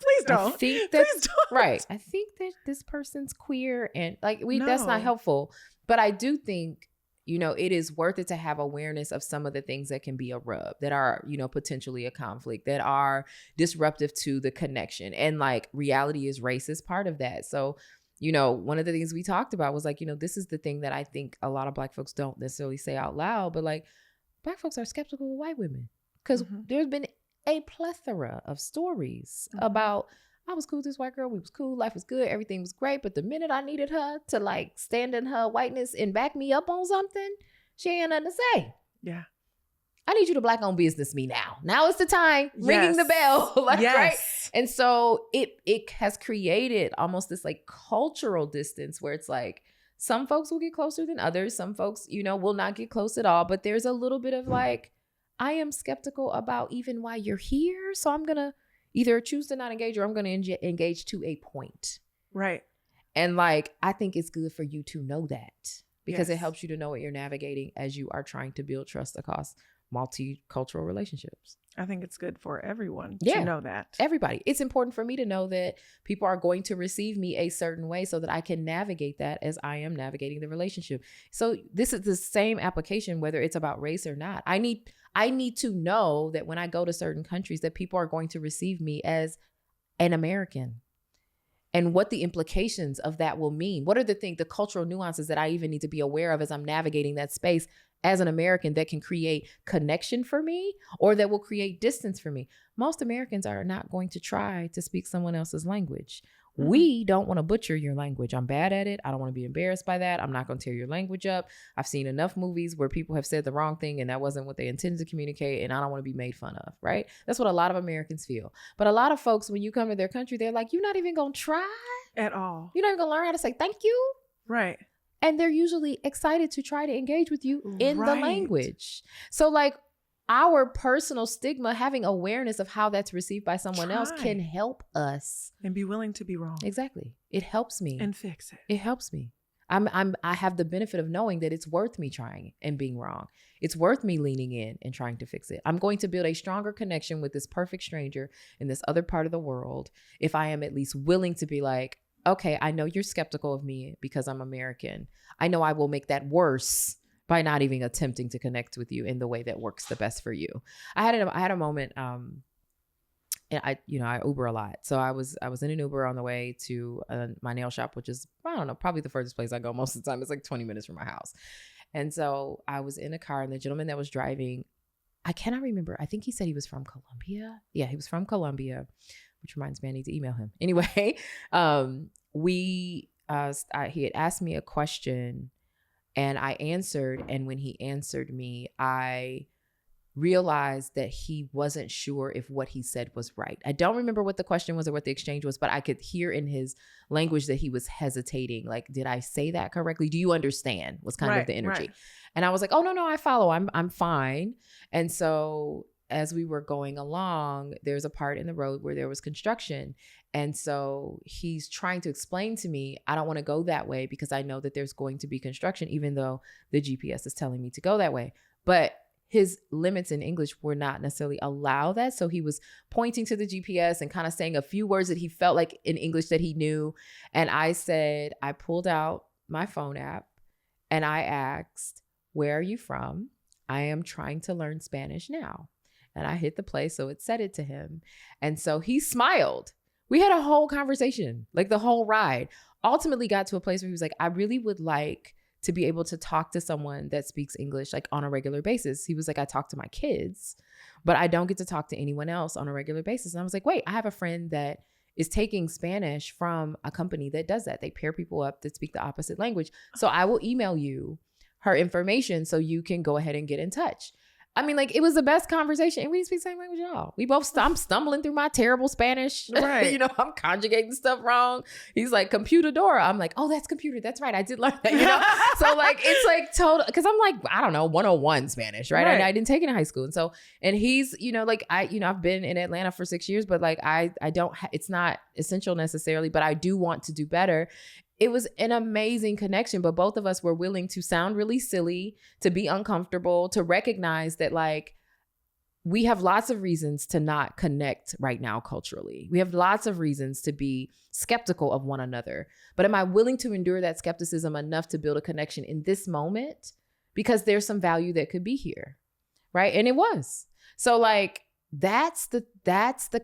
Please don't. Please don't. Right. I think that this person's queer and like that's not helpful. But I do think it is worth it to have awareness of some of the things that can be a rub, that are, potentially a conflict, that are disruptive to the connection. And like reality is race is part of that. So, one of the things we talked about was like, this is the thing that I think a lot of Black folks don't necessarily say out loud, but like Black folks are skeptical of white women because there's been a plethora of stories about, I was cool with this white girl. We was cool. Life was good. Everything was great. But the minute I needed her to like stand in her whiteness and back me up on something, she ain't nothing to say. Yeah. I need you to Black owned business me now. Now is the time. Ringing the bell. Right? And so it has created almost this like cultural distance where it's like some folks will get closer than others. Some folks, will not get close at all. But there's a little bit of like, I am skeptical about even why you're here. So I'm going to either choose to not engage or I'm going to engage to a point. Right. And like, I think it's good for you to know that because it helps you to know what you're navigating as you are trying to build trust across multicultural relationships. I think it's good for everyone to know that. Everybody. It's important for me to know that people are going to receive me a certain way so that I can navigate that as I am navigating the relationship. So this is the same application, whether it's about race or not. I need to know that when I go to certain countries that people are going to receive me as an American and what the implications of that will mean. What are the cultural nuances that I even need to be aware of as I'm navigating that space as an American that can create connection for me or that will create distance for me? Most Americans are not going to try to speak someone else's language. We don't want to butcher your language. I'm bad at it. I don't want to be embarrassed by that. I'm not going to tear your language up. I've seen enough movies where people have said the wrong thing and that wasn't what they intended to communicate, and I don't want to be made fun of, right? That's what a lot of Americans feel. But a lot of folks, when you come to their country, they're like, you're not even going to try? At all. You're not even going to learn how to say thank you? Right. And they're usually excited to try to engage with you in the language. So like, our personal stigma, having awareness of how that's received by someone else can help us. And be willing to be wrong. Exactly. It helps me. And fix it. It helps me. I have the benefit of knowing that it's worth me trying and being wrong. It's worth me leaning in and trying to fix it. I'm going to build a stronger connection with this perfect stranger in this other part of the world if I am at least willing to be like, okay, I know you're skeptical of me because I'm American. I know I will make that worse by not even attempting to connect with you in the way that works the best for you. I had a moment, and I Uber a lot. So I was in an Uber on the way to my nail shop, which is, I don't know, probably the furthest place I go most of the time. It's like 20 minutes from my house. And so I was in a car and the gentleman that was driving, I cannot remember. I think he said he was from Colombia. Yeah, he was from Colombia, which reminds me I need to email him. Anyway, he had asked me a question and I answered. And when he answered me, I realized that he wasn't sure if what he said was right. I don't remember what the question was or what the exchange was, but I could hear in his language that he was hesitating. Like, did I say that correctly? Do you understand? Was kind of the energy. Right. And I was like, oh, no, I follow. I'm fine. And so as we were going along, there's a part in the road where there was construction. And so he's trying to explain to me, I don't want to go that way because I know that there's going to be construction, even though the GPS is telling me to go that way. But his limits in English were not necessarily allow that. So he was pointing to the GPS and kind of saying a few words that he felt like in English that he knew. And I pulled out my phone app and I asked, where are you from? I am trying to learn Spanish now. And I hit the play, so it said it to him. And so he smiled. We had a whole conversation, like the whole ride. Ultimately got to a place where he was like, I really would like to be able to talk to someone that speaks English like on a regular basis. He was like, I talk to my kids, but I don't get to talk to anyone else on a regular basis. And I was like, wait, I have a friend that is taking Spanish from a company that does that. They pair people up that speak the opposite language. So I will email you her information so you can go ahead and get in touch. I mean, like, it was the best conversation and we didn't speak the same language at all. We both, I'm stumbling through my terrible Spanish. Right. I'm conjugating stuff wrong. He's like, computadora. I'm like, oh, that's computer. That's right. I did learn that, So like, it's like total, cause I'm like, I don't know, 101 Spanish, right? I didn't take it in high school. And so, and he's, like I've been in Atlanta for 6 years, but like, I don't, it's not essential necessarily, but I do want to do better. It was an amazing connection, but both of us were willing to sound really silly, to be uncomfortable, to recognize that like we have lots of reasons to not connect right now culturally. We have lots of reasons to be skeptical of one another. But am I willing to endure that skepticism enough to build a connection in this moment because there's some value that could be here. Right. And it was. So like, that's the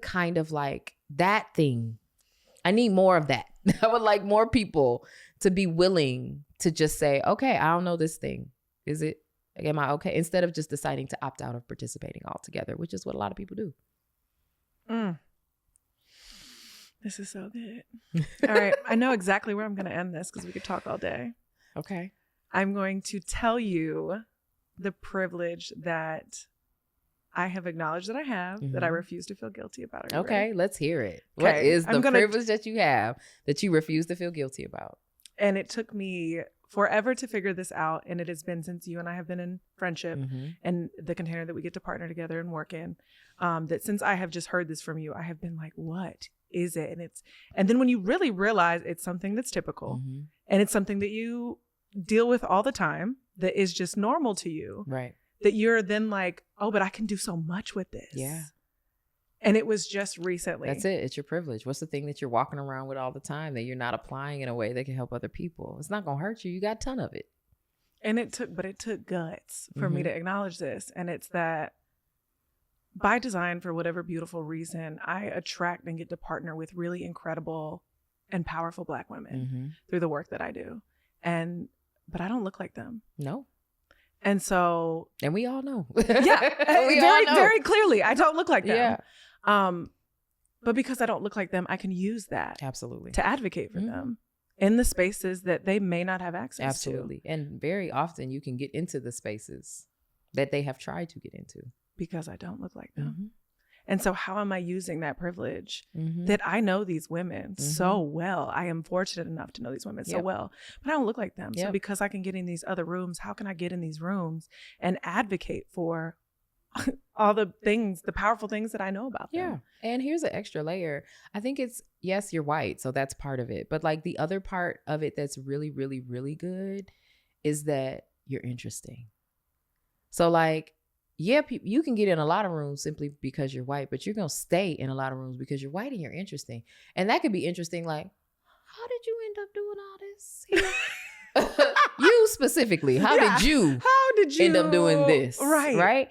kind of like that thing. I need more of that. I would like more people to be willing to just say, okay, I don't know this thing. Am I okay? Instead of just deciding to opt out of participating altogether, which is what a lot of people do. This is so good. All right. I know exactly where I'm going to end this because we could talk all day. Okay. I'm going to tell you the privilege that I have acknowledged that I have, that I refuse to feel guilty about. Okay, let's hear it. Okay. What is the privilege that you have that you refuse to feel guilty about? And it took me forever to figure this out. And it has been since you and I have been in friendship and the container that we get to partner together and work in, that since I have just heard this from you, I have been like, what is it? And then when you really realize it's something that's typical and it's something that you deal with all the time, that is just normal to you. Right. That you're then like, oh, but I can do so much with this. Yeah. And it was just recently. That's it. It's your privilege. What's the thing that you're walking around with all the time that you're not applying in a way that can help other people? It's not going to hurt you. You got a ton of it. And it took guts for me to acknowledge this. And it's that by design, for whatever beautiful reason, I attract and get to partner with really incredible and powerful Black women through the work that I do. But I don't look like them. No. And so. And we all know. Yeah. Very clearly. I don't look like them. Yeah. But because I don't look like them, I can use that. Absolutely. To advocate for them in the spaces that they may not have access to. Absolutely. And very often you can get into the spaces that they have tried to get into. Because I don't look like them. And so how am I using that privilege that I know these women so well? I am fortunate enough to know these women so well, but I don't look like them. So because I can get in these other rooms, how can I get in these rooms and advocate for all the things, the powerful things that I know about them? Yeah. And here's an extra layer. I think it's, yes, you're white, so that's part of it. But like the other part of it that's really, really, really good is that you're interesting. So like, yeah, you can get in a lot of rooms simply because you're white, but you're going to stay in a lot of rooms because you're white and you're interesting. And that could be interesting. Like, how did you end up doing all this here? You specifically, how did you end up doing this? Right.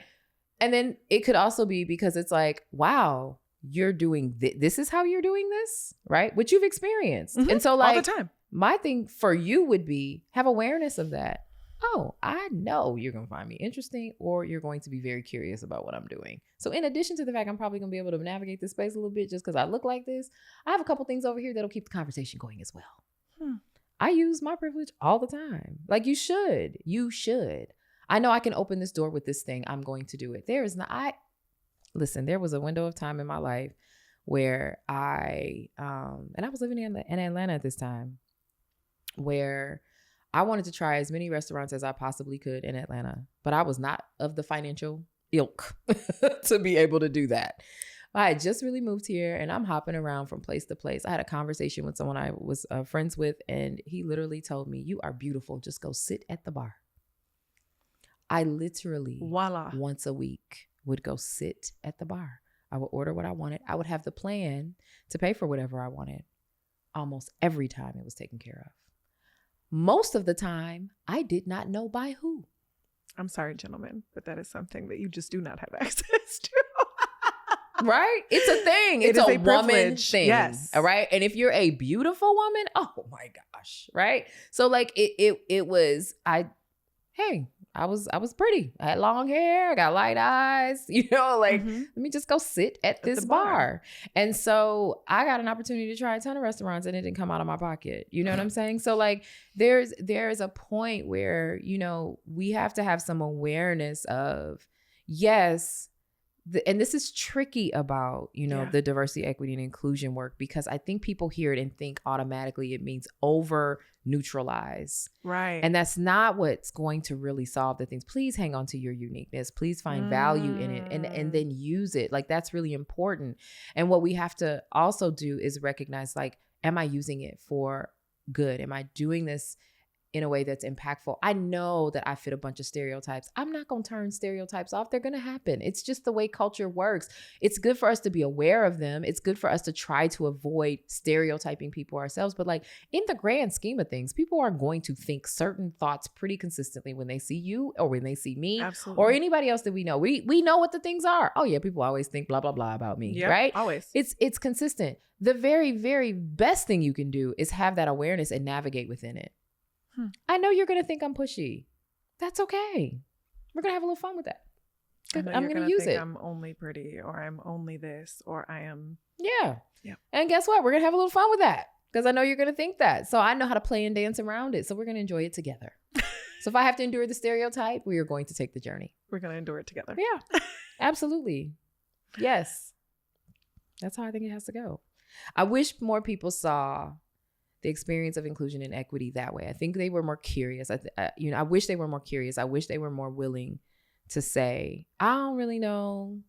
And then it could also be because it's like, wow, you're doing this is how you're doing this, right? Which you've experienced. And so like, all the time. My thing for you would be have awareness of that. Oh, I know you're going to find me interesting or you're going to be very curious about what I'm doing. So in addition to the fact I'm probably going to be able to navigate this space a little bit just because I look like this, I have a couple things over here that'll keep the conversation going as well. I use my privilege all the time. Like you should. You should. I know I can open this door with this thing. I'm going to do it. There was a window of time in my life where and I was living in Atlanta at this time, where I wanted to try as many restaurants as I possibly could in Atlanta, but I was not of the financial ilk to be able to do that. I had just really moved here and I'm hopping around from place to place. I had a conversation with someone I was friends with, and he literally told me, "You are beautiful. Just go sit at the bar." I literally once a week would go sit at the bar. I would order what I wanted. I would have the plan to pay for whatever I wanted. Almost every time it was taken care of. Most of the time, I did not know by who. I'm sorry, gentlemen, but that is something that you just do not have access to. Right? It's a thing. It's a woman thing. Yes. All right. And if you're a beautiful woman, oh my gosh. Right. So like it was, I was pretty. I had long hair. I got light eyes, let me just go sit at this bar. And so I got an opportunity to try a ton of restaurants and it didn't come out of my pocket. You know what I'm saying? So like there's a point where, we have to have some awareness of, yes, and this is tricky about, the diversity, equity, and inclusion work, because I think people hear it and think automatically it means over neutralize. Right. And that's not what's going to really solve the things. Please hang on to your uniqueness. Please find value in it and then use it. Like that's really important. And what we have to also do is recognize, like, am I using it for good? Am I doing this in a way that's impactful. I know that I fit a bunch of stereotypes. I'm not going to turn stereotypes off. They're going to happen. It's just the way culture works. It's good for us to be aware of them. It's good for us to try to avoid stereotyping people ourselves. But like in the grand scheme of things, people are going to think certain thoughts pretty consistently when they see you or when they see me. Absolutely. Or anybody else that we know. We know what the things are. Oh yeah, people always think blah, blah, blah about me, Yep, right? always. It's consistent. The very, very best thing you can do is have that awareness and navigate within it. I know you're going to think I'm pushy. That's okay. We're going to have a little fun with that. I'm going to use it. I'm only pretty, or I'm only this, or I am. Yeah. Yeah. And guess what? We're going to have a little fun with that because I know you're going to think that. So I know how to play and dance around it. So we're going to enjoy it together. So if I have to endure the stereotype, we are going to take the journey. We're going to endure it together. Yeah. Absolutely. Yes. That's how I think it has to go. I wish more people saw the experience of inclusion and equity that way. I think they were more curious. I wish they were more curious. I wish they were more willing to say, I don't really know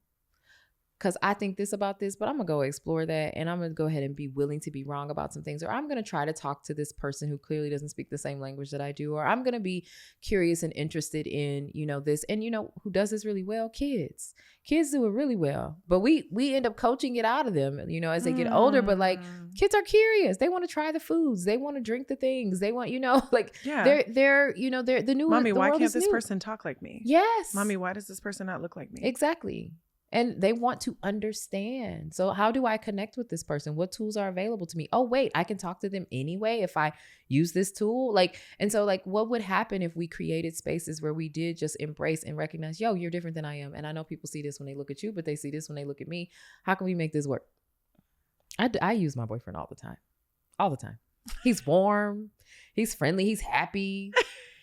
because I think this about this, but I'm going to go explore that. And I'm going to go ahead and be willing to be wrong about some things. Or I'm going to try to talk to this person who clearly doesn't speak the same language that I do. Or I'm going to be curious and interested in, this. And who does this really well? Kids. Kids do it really well. But we end up coaching it out of them, as they get older. But like kids are curious. They want to try the foods. They want to drink the things. They want, yeah. they're the new. Mommy, the why world can't is this new. person talk like me? Yes. Mommy, why does this person not look like me? Exactly. And they want to understand. So how do I connect with this person? What tools are available to me? Oh, wait, I can talk to them anyway if I use this tool. What would happen if we created spaces where we did just embrace and recognize, yo, you're different than I am. And I know people see this when they look at you, but they see this when they look at me. How can we make this work? I use my boyfriend all the time. All the time. He's warm. He's friendly. He's happy.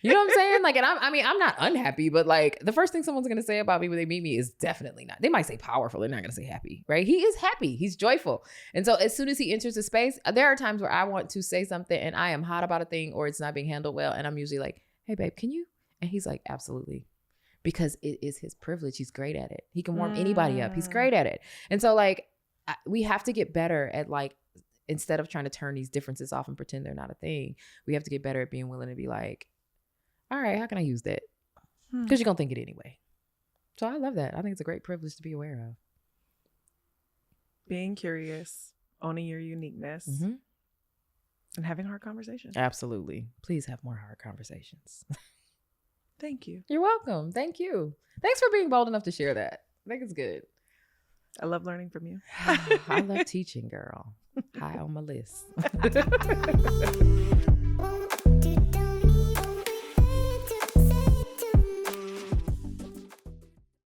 You know what I'm saying? And I'm not unhappy, but the first thing someone's going to say about me when they meet me is definitely not. They might say powerful. They're not going to say happy, right? He is happy. He's joyful. And so as soon as he enters the space, there are times where I want to say something and I am hot about a thing or it's not being handled well. And I'm usually like, hey babe, can you? And he's like, absolutely. Because it is his privilege. He's great at it. He can warm anybody up. He's great at it. And so we have to get better at instead of trying to turn these differences off and pretend they're not a thing, we have to get better at being willing to be like, all right, how can I use that? Because you're going to think it anyway. So I love that. I think it's a great privilege to be aware of. Being curious, owning your uniqueness, and having hard conversations. Absolutely. Please have more hard conversations. Thank you. You're welcome. Thank you. Thanks for being bold enough to share that. I think it's good. I love learning from you. I love teaching, girl. High on my list.